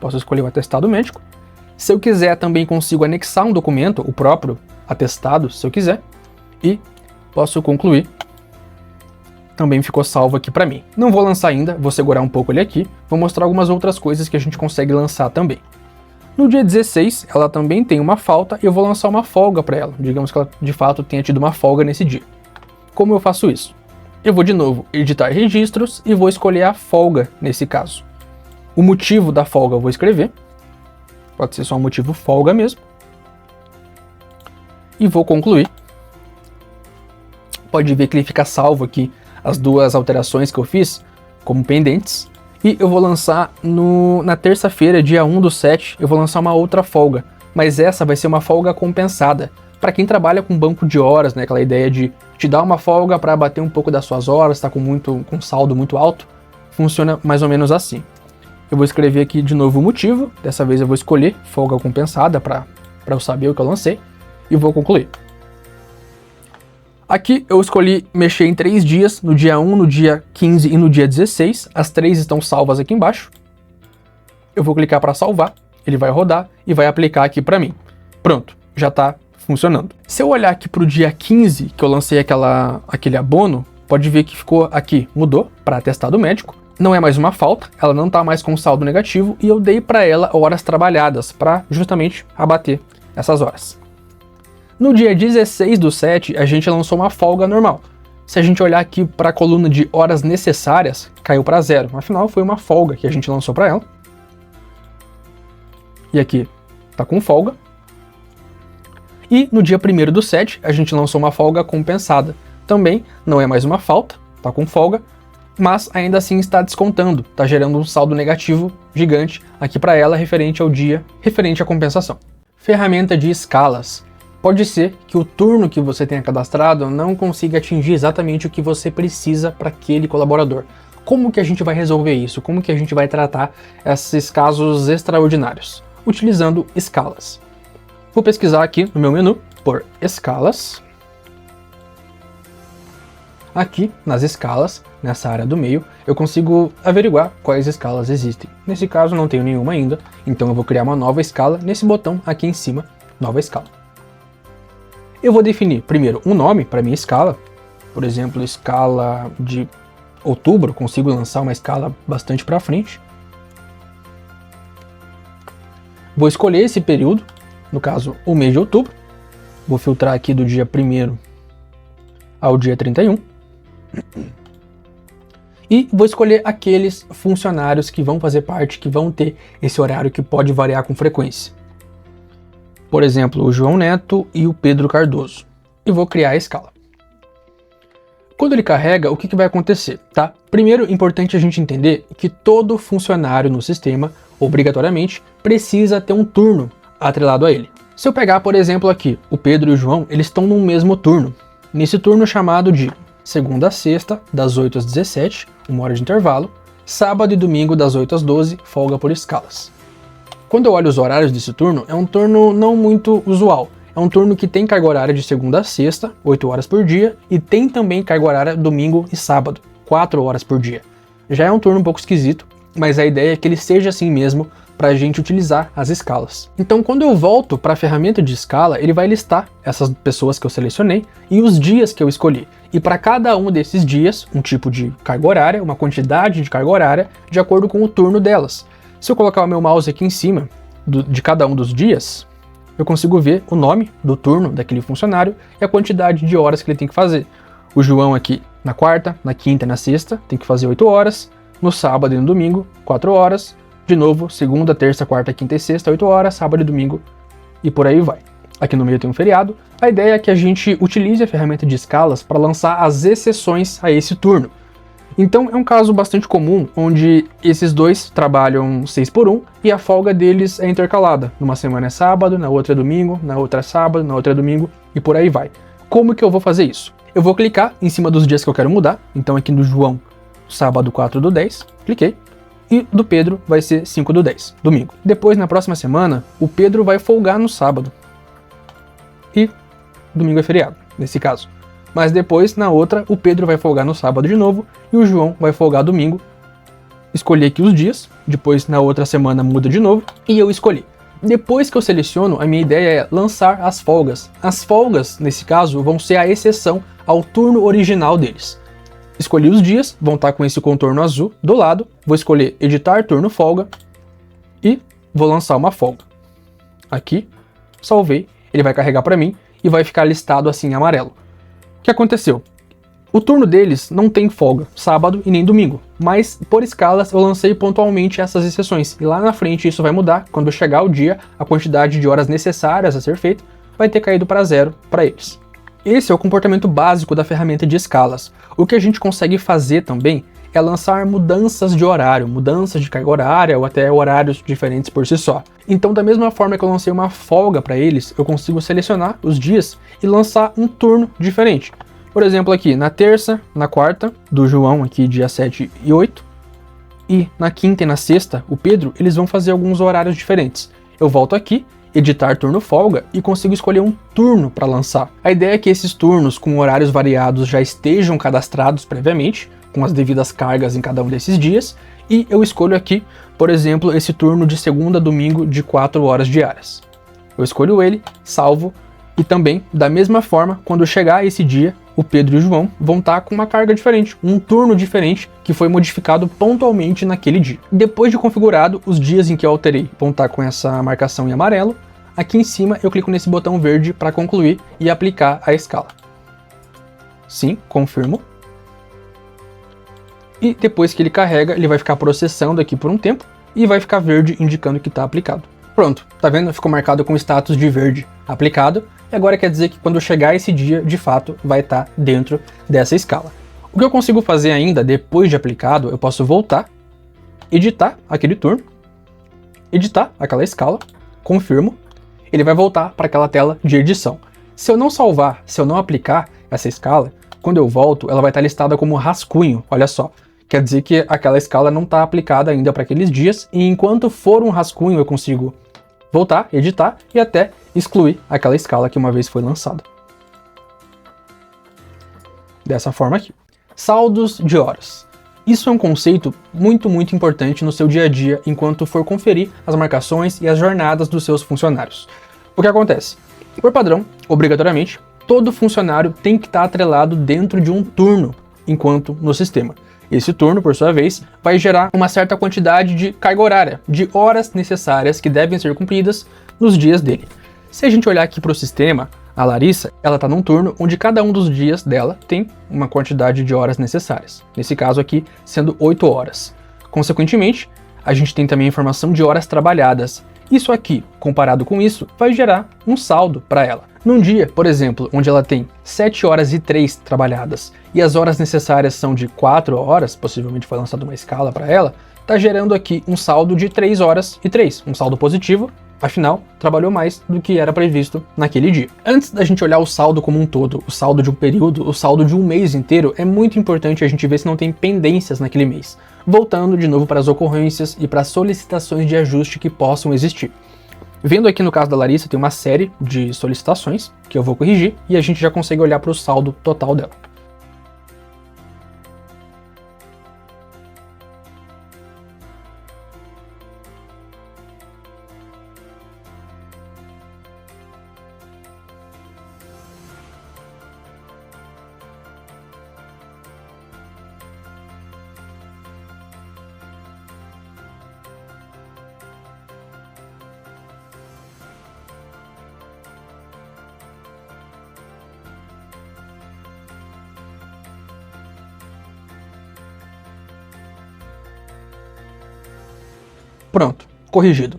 Posso escolher o atestado médico. Se eu quiser, também consigo anexar um documento, o próprio atestado, se eu quiser. E posso concluir. Também ficou salvo aqui para mim. Não vou lançar ainda, vou segurar um pouco ele aqui. Vou mostrar algumas outras coisas que a gente consegue lançar também. No dia 16, ela também tem uma falta e eu vou lançar uma folga para ela. Digamos que ela de fato tenha tido uma folga nesse dia. Como eu faço isso? Eu vou de novo editar registros e vou escolher a folga nesse caso. O motivo da folga eu vou escrever. Pode ser só um motivo folga mesmo. E vou concluir. Pode ver que ele fica salvo aqui as duas alterações que eu fiz como pendentes. E eu vou lançar na terça-feira, dia 1/7, eu vou lançar uma outra folga. Mas essa vai ser uma folga compensada. Para quem trabalha com banco de horas, né, aquela ideia de te dar uma folga para abater um pouco das suas horas, tá com saldo muito alto, funciona mais ou menos assim. Eu vou escrever aqui de novo o motivo, dessa vez eu vou escolher folga compensada para eu saber o que eu lancei, e vou concluir. Aqui eu escolhi mexer em 3 dias, no dia 1, no dia 15 e no dia 16, as 3 estão salvas aqui embaixo. Eu vou clicar para salvar, ele vai rodar e vai aplicar aqui para mim. Pronto, já está funcionando. Se eu olhar aqui para o dia 15, que eu lancei aquele abono, pode ver que ficou aqui, mudou para atestado médico. Não é mais uma falta, ela não está mais com saldo negativo e eu dei para ela horas trabalhadas para justamente abater essas horas. No dia 16/7, a gente lançou uma folga normal. Se a gente olhar aqui para a coluna de horas necessárias, caiu para 0. Afinal, foi uma folga que a gente lançou para ela. E aqui está com folga. E no dia 1/7, a gente lançou uma folga compensada. Também não é mais uma falta, está com folga, mas ainda assim está descontando, está gerando um saldo negativo gigante aqui para ela referente ao dia, referente à compensação. Ferramenta de escalas. Pode ser que o turno que você tenha cadastrado não consiga atingir exatamente o que você precisa para aquele colaborador. Como que a gente vai resolver isso? Como que a gente vai tratar esses casos extraordinários? Utilizando escalas. Vou pesquisar aqui no meu menu por escalas. Aqui nas escalas, nessa área do meio, eu consigo averiguar quais escalas existem. Nesse caso não tenho nenhuma ainda, então eu vou criar uma nova escala nesse botão aqui em cima, nova escala. Eu vou definir primeiro um nome para minha escala, por exemplo, escala de outubro, consigo lançar uma escala bastante para frente. Vou escolher esse período, no caso o mês de outubro, vou filtrar aqui do dia 1º ao dia 31. E vou escolher aqueles funcionários que vão fazer parte, que vão ter esse horário que pode variar com frequência. Por exemplo, o João Neto e o Pedro Cardoso. E vou criar a escala. Quando ele carrega, o que vai acontecer, tá? Primeiro, importante a gente entender que todo funcionário no sistema, obrigatoriamente, precisa ter um turno atrelado a ele. Se eu pegar, por exemplo, aqui, o Pedro e o João, eles estão no mesmo turno. Nesse turno chamado de segunda a sexta, das 8 às 17, 1 hora de intervalo, sábado e domingo das 8 às 12, folga por escalas. Quando eu olho os horários desse turno, é um turno não muito usual. É um turno que tem carga horária de segunda a sexta, 8 horas por dia, e tem também carga horária domingo e sábado, 4 horas por dia. Já é um turno um pouco esquisito, mas a ideia é que ele seja assim mesmo para a gente utilizar as escalas. Então, quando eu volto para a ferramenta de escala, ele vai listar essas pessoas que eu selecionei e os dias que eu escolhi. E para cada um desses dias, um tipo de carga horária, uma quantidade de carga horária, de acordo com o turno delas. Se eu colocar o meu mouse aqui em cima de cada um dos dias, eu consigo ver o nome do turno daquele funcionário e a quantidade de horas que ele tem que fazer. O João aqui na quarta, na quinta e na sexta tem que fazer 8 horas, no sábado e no domingo 4 horas, de novo segunda, terça, quarta, quinta e sexta 8 horas, sábado e domingo e por aí vai. Aqui no meio tem um feriado. A ideia é que a gente utilize a ferramenta de escalas para lançar as exceções a esse turno. Então é um caso bastante comum, onde esses dois trabalham 6x1 e a folga deles é intercalada. Numa semana é sábado, na outra é domingo, na outra é sábado, na outra é domingo e por aí vai. Como que eu vou fazer isso? Eu vou clicar em cima dos dias que eu quero mudar. Então aqui no João, sábado 4/10, cliquei. E do Pedro vai ser 5/10, domingo. Depois, na próxima semana, o Pedro vai folgar no sábado. E domingo é feriado, nesse caso. Mas depois, na outra, o Pedro vai folgar no sábado de novo e o João vai folgar domingo. Escolhi aqui os dias, depois na outra semana muda de novo e eu escolhi. Depois que eu seleciono, a minha ideia é lançar as folgas. As folgas, nesse caso, vão ser a exceção ao turno original deles. Escolhi os dias, vão estar com esse contorno azul do lado, vou escolher editar turno folga e vou lançar uma folga. Aqui, salvei, ele vai carregar para mim e vai ficar listado assim em amarelo. O que aconteceu? O turno deles não tem folga, sábado e nem domingo, mas por escalas eu lancei pontualmente essas exceções, e lá na frente isso vai mudar. Quando chegar o dia, a quantidade de horas necessárias a ser feita vai ter caído para 0 para eles. Esse é o comportamento básico da ferramenta de escalas. O que a gente consegue fazer também é lançar mudanças de horário, mudanças de carga horária ou até horários diferentes por si só. Então, da mesma forma que eu lancei uma folga para eles, eu consigo selecionar os dias e lançar um turno diferente. Por exemplo, aqui na terça, na quarta, do João aqui dia 7 e 8, e na quinta e na sexta, o Pedro, eles vão fazer alguns horários diferentes. Eu volto aqui, editar turno folga e consigo escolher um turno para lançar. A ideia é que esses turnos com horários variados já estejam cadastrados previamente, com as devidas cargas em cada um desses dias, e eu escolho aqui, por exemplo, esse turno de segunda a domingo de 4 horas diárias. Eu escolho ele, salvo, e também, da mesma forma, quando chegar esse dia, o Pedro e o João vão estar com uma carga diferente, um turno diferente que foi modificado pontualmente naquele dia. Depois de configurado, os dias em que eu alterei vão estar com essa marcação em amarelo. Aqui em cima eu clico nesse botão verde para concluir e aplicar a escala. Sim, confirmo. E depois que ele carrega, ele vai ficar processando aqui por um tempo e vai ficar verde indicando que está aplicado. Pronto, tá vendo? Ficou marcado com status de verde aplicado. E agora quer dizer que quando chegar esse dia, de fato, vai estar dentro dessa escala. O que eu consigo fazer ainda, depois de aplicado, eu posso voltar, editar aquele turno, editar aquela escala, confirmo, ele vai voltar para aquela tela de edição. Se eu não salvar, se eu não aplicar essa escala, quando eu volto, ela vai estar listada como rascunho, olha só. Quer dizer que aquela escala não está aplicada ainda para aqueles dias, e enquanto for um rascunho eu consigo voltar, editar e até excluir aquela escala que uma vez foi lançada. Dessa forma aqui. Saldos de horas. Isso é um conceito muito importante no seu dia a dia enquanto for conferir as marcações e as jornadas dos seus funcionários. O que acontece? Por padrão, obrigatoriamente, todo funcionário tem que estar atrelado dentro de um turno enquanto no sistema. Esse turno, por sua vez, vai gerar uma certa quantidade de carga horária, de horas necessárias que devem ser cumpridas nos dias dele. Se a gente olhar aqui para o sistema, a Larissa, ela está num turno onde cada um dos dias dela tem uma quantidade de horas necessárias. Nesse caso aqui, sendo 8 horas. Consequentemente, a gente tem também a informação de horas trabalhadas. Isso aqui, comparado com isso, vai gerar um saldo para ela. Num dia, por exemplo, onde ela tem 7 horas e 3 trabalhadas e as horas necessárias são de 4 horas, possivelmente foi lançada uma escala para ela, está gerando aqui um saldo de 3 horas e 3, um saldo positivo, afinal, trabalhou mais do que era previsto naquele dia. Antes da gente olhar o saldo como um todo, o saldo de um período, o saldo de um mês inteiro, é muito importante a gente ver se não tem pendências naquele mês. Voltando de novo para as ocorrências e para as solicitações de ajuste que possam existir. Vendo aqui no caso da Larissa, tem uma série de solicitações que eu vou corrigir e a gente já consegue olhar para o saldo total dela. Pronto, corrigido.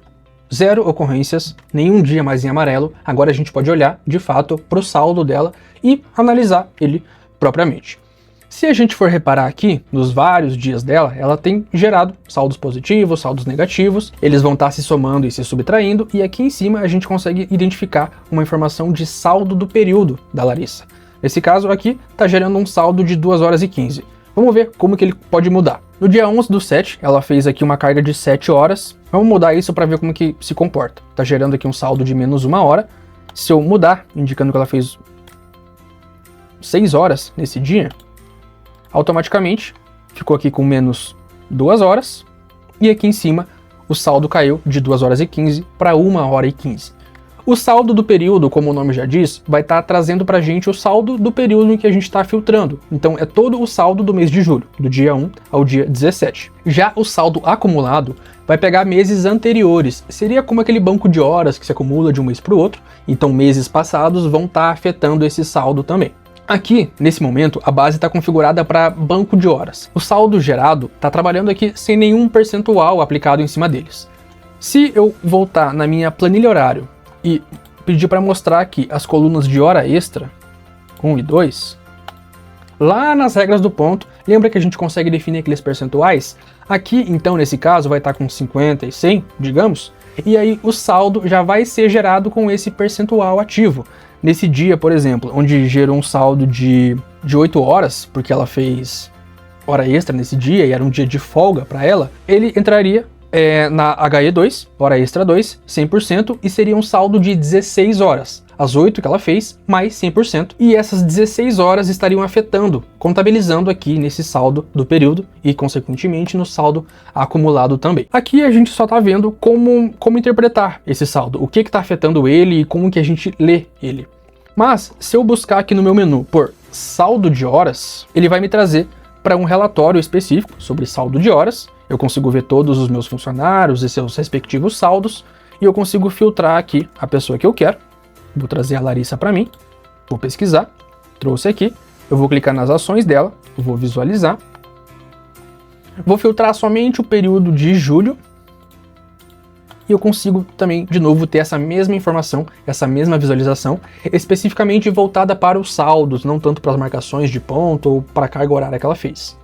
0 ocorrências, nenhum dia mais em amarelo. Agora a gente pode olhar, de fato, para o saldo dela e analisar ele propriamente. Se a gente for reparar aqui, nos vários dias dela, ela tem gerado saldos positivos, saldos negativos, eles vão estar se somando e se subtraindo, e aqui em cima a gente consegue identificar uma informação de saldo do período da Larissa. Nesse caso aqui, está gerando um saldo de 2 horas e 15. Vamos ver como que ele pode mudar. No dia 11/7, ela fez aqui uma carga de 7 horas. Vamos mudar isso para ver como que se comporta. Está gerando aqui um saldo de menos 1 hora. Se eu mudar, indicando que ela fez 6 horas nesse dia, automaticamente ficou aqui com menos 2 horas. E aqui em cima, o saldo caiu de 2 horas e 15 para 1 hora e 15. O saldo do período, como o nome já diz, vai estar trazendo para a gente o saldo do período em que a gente está filtrando. Então é todo o saldo do mês de julho, do dia 1 ao dia 17. Já o saldo acumulado vai pegar meses anteriores. Seria como aquele banco de horas que se acumula de um mês para o outro. Então meses passados vão estar afetando esse saldo também. Aqui, nesse momento, a base está configurada para banco de horas. O saldo gerado está trabalhando aqui sem nenhum percentual aplicado em cima deles. Se eu voltar na minha planilha horário e pedir para mostrar aqui as colunas de hora extra, 1 e 2, lá nas regras do ponto, lembra que a gente consegue definir aqueles percentuais? Aqui, então, nesse caso, vai estar com 50 e 100, digamos, e aí o saldo já vai ser gerado com esse percentual ativo. Nesse dia, por exemplo, onde gerou um saldo de 8 horas, porque ela fez hora extra nesse dia e era um dia de folga para ela, ele entraria na HE2, hora extra 2, 100%, e seria um saldo de 16 horas. As 8 que ela fez, mais 100%. E essas 16 horas estariam afetando, contabilizando aqui nesse saldo do período e, consequentemente, no saldo acumulado também. Aqui a gente só está vendo como interpretar esse saldo, o que está afetando ele e como que a gente lê ele. Mas, se eu buscar aqui no meu menu por saldo de horas, ele vai me trazer para um relatório específico sobre saldo de horas. Eu consigo ver todos os meus funcionários e seus respectivos saldos, e eu consigo filtrar aqui a pessoa que eu quero. Vou trazer a Larissa para mim, vou pesquisar, trouxe aqui, eu vou clicar nas ações dela, vou visualizar, vou filtrar somente o período de julho, e eu consigo também, de novo, ter essa mesma informação, essa mesma visualização, especificamente voltada para os saldos, não tanto para as marcações de ponto ou para a carga horária que ela fez.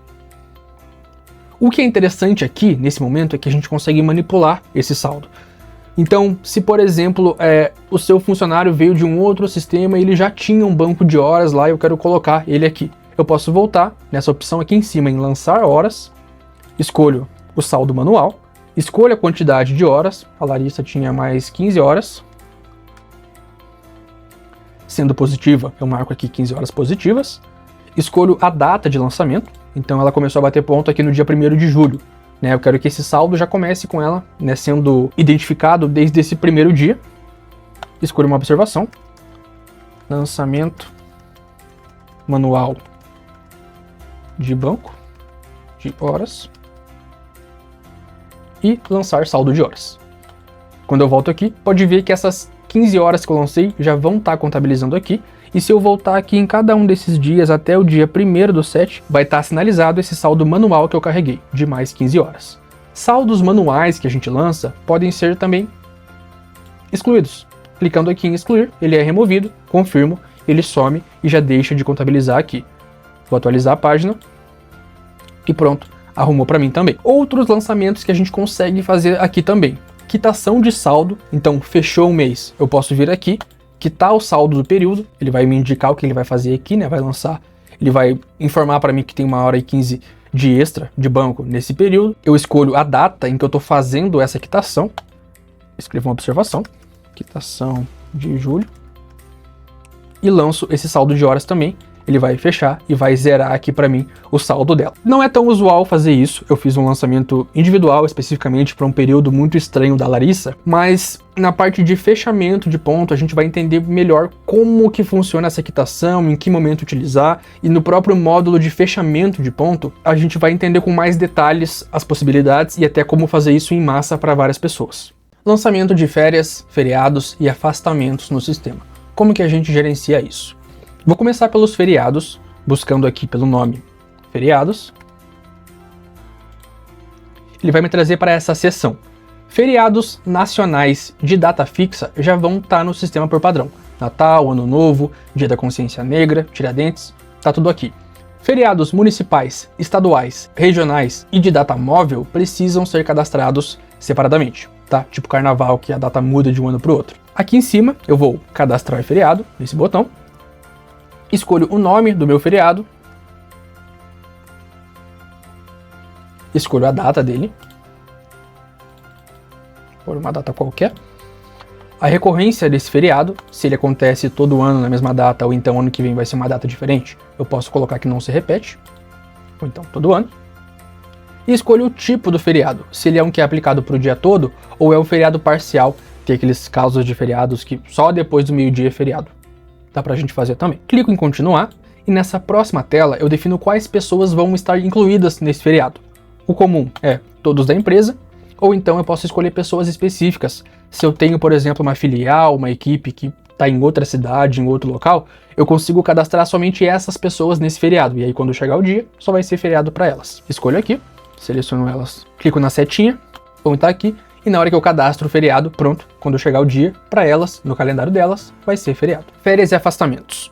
O que é interessante aqui, nesse momento, é que a gente consegue manipular esse saldo. Então, se por exemplo, o seu funcionário veio de um outro sistema e ele já tinha um banco de horas lá e eu quero colocar ele aqui, eu posso voltar nessa opção aqui em cima em lançar horas, escolho o saldo manual, escolho a quantidade de horas, a Larissa tinha mais 15 horas, sendo positiva, eu marco aqui 15 horas positivas, escolho a data de lançamento, então ela começou a bater ponto aqui no dia 1º de julho. Eu quero que esse saldo já comece com ela sendo identificado desde esse primeiro dia. Escolho uma observação. Lançamento manual de banco de horas. E lançar saldo de horas. Quando eu volto aqui, pode ver que essas 15 horas que eu lancei já vão estar contabilizando aqui. E se eu voltar aqui em cada um desses dias até o dia 1º/7, vai estar sinalizado esse saldo manual que eu carreguei, de mais 15 horas. Saldos manuais que a gente lança podem ser também excluídos. Clicando aqui em excluir, ele é removido, confirmo, ele some e já deixa de contabilizar aqui. Vou atualizar a página e pronto, arrumou para mim também. Outros lançamentos que a gente consegue fazer aqui também. Quitação de saldo, então fechou um mês, eu posso vir aqui, quitar o saldo do período, ele vai me indicar o que ele vai fazer aqui, vai lançar, ele vai informar para mim que tem 1 hora e 15 de extra de banco nesse período, eu escolho a data em que eu estou fazendo essa quitação, escrevo uma observação, quitação de julho, e lanço esse saldo de horas também, ele vai fechar e vai zerar aqui para mim o saldo dela. Não é tão usual fazer isso, eu fiz um lançamento individual especificamente para um período muito estranho da Larissa, mas na parte de fechamento de ponto a gente vai entender melhor como que funciona essa quitação, em que momento utilizar, e no próprio módulo de fechamento de ponto a gente vai entender com mais detalhes as possibilidades e até como fazer isso em massa para várias pessoas. Lançamento de férias, feriados e afastamentos no sistema. Como que a gente gerencia isso? Vou começar pelos feriados, buscando aqui pelo nome feriados. Ele vai me trazer para essa seção. Feriados nacionais de data fixa já vão estar no sistema por padrão. Natal, Ano Novo, Dia da Consciência Negra, Tiradentes, tá tudo aqui. Feriados municipais, estaduais, regionais e de data móvel precisam ser cadastrados separadamente, tá? Tipo carnaval, que a data muda de um ano para o outro. Aqui em cima eu vou cadastrar feriado, nesse botão. Escolho o nome do meu feriado. Escolho a data dele. Por uma data qualquer. A recorrência desse feriado, se ele acontece todo ano na mesma data, ou então ano que vem vai ser uma data diferente, eu posso colocar que não se repete, ou então todo ano. E escolho o tipo do feriado, se ele é um que é aplicado para o dia todo, ou é um feriado parcial, tem aqueles casos de feriados que só depois do meio-dia é feriado. Dá pra gente fazer também. Clico em continuar, e nessa próxima tela eu defino quais pessoas vão estar incluídas nesse feriado. O comum é todos da empresa, ou então eu posso escolher pessoas específicas. Se eu tenho, por exemplo, uma filial, uma equipe que está em outra cidade, em outro local, eu consigo cadastrar somente essas pessoas nesse feriado. E aí quando chegar o dia, só vai ser feriado para elas. Escolho aqui, seleciono elas, clico na setinha, vão estar aqui, e na hora que eu cadastro o feriado, pronto, quando chegar o dia, para elas, no calendário delas, vai ser feriado. Férias e afastamentos.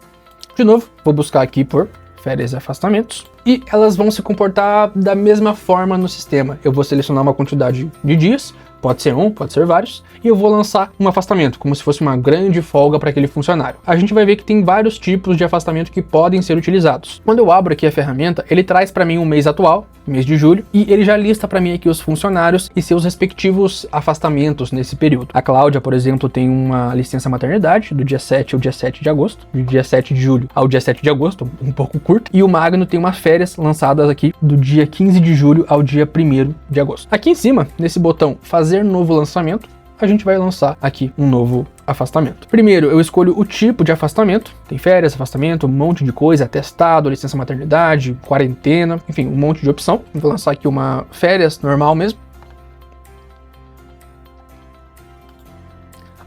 De novo, vou buscar aqui por férias e afastamentos, e elas vão se comportar da mesma forma no sistema. Eu vou selecionar uma quantidade de dias, pode ser um, pode ser vários, e eu vou lançar um afastamento, como se fosse uma grande folga para aquele funcionário. A gente vai ver que tem vários tipos de afastamento que podem ser utilizados. Quando eu abro aqui a ferramenta, ele traz para mim um mês atual, mês de julho, e ele já lista para mim aqui os funcionários e seus respectivos afastamentos nesse período. A Cláudia, por exemplo, tem uma licença maternidade do dia 7 ao dia 7 de agosto, do dia 7 de julho ao dia 7 de agosto, um pouco curto, e o Magno tem umas férias lançadas aqui do dia 15 de julho ao dia 1º de agosto. Aqui em cima, nesse botão fazer novo lançamento, a gente vai lançar aqui um novo afastamento. Primeiro, eu escolho o tipo de afastamento. Tem férias, afastamento, um monte de coisa, atestado, licença maternidade, quarentena, enfim, um monte de opção. Vou lançar aqui uma férias normal mesmo.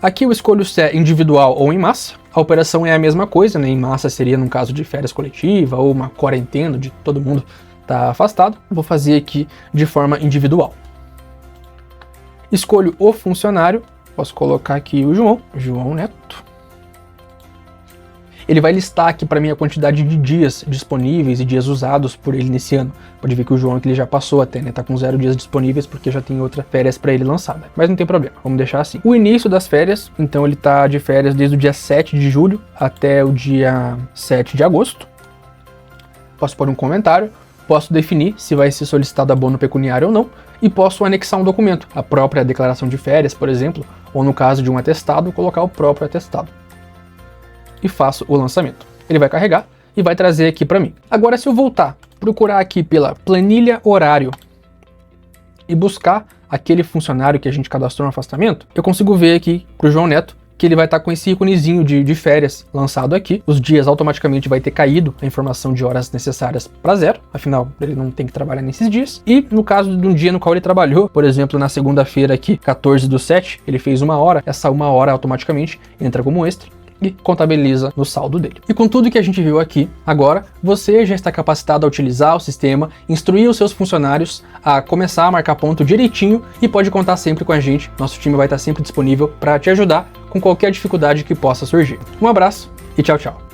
Aqui eu escolho se é individual ou em massa. A operação é a mesma coisa, né? Em massa seria num caso de férias coletiva ou uma quarentena de todo mundo tá afastado. Vou fazer aqui de forma individual. Escolho o funcionário, posso colocar aqui o João Neto. Ele vai listar aqui para mim a quantidade de dias disponíveis e dias usados por ele nesse ano. Pode ver que o João aqui ele já passou até, né? Tá com 0 dias disponíveis porque já tem outra férias para ele lançada. Mas não tem problema, vamos deixar assim. O início das férias, então ele tá de férias desde o dia 7 de julho até o dia 7 de agosto. Posso pôr um comentário, posso definir se vai ser solicitado abono pecuniário ou não, e posso anexar um documento, a própria declaração de férias, por exemplo, ou no caso de um atestado, colocar o próprio atestado. E faço o lançamento. Ele vai carregar e vai trazer aqui para mim. Agora, se eu voltar, procurar aqui pela planilha horário e buscar aquele funcionário que a gente cadastrou no afastamento, eu consigo ver aqui pro João Neto que ele vai estar com esse íconezinho de férias lançado aqui. Os dias automaticamente vai ter caído a informação de horas necessárias para 0, afinal ele não tem que trabalhar nesses dias. E no caso de um dia no qual ele trabalhou, por exemplo, na segunda-feira aqui, 14/7, ele fez 1 hora, essa 1 hora automaticamente entra como extra e contabiliza no saldo dele. E com tudo que a gente viu aqui, agora você já está capacitado a utilizar o sistema, instruir os seus funcionários a começar a marcar ponto direitinho e pode contar sempre com a gente. Nosso time vai estar sempre disponível para te ajudar com qualquer dificuldade que possa surgir. Um abraço e tchau, tchau.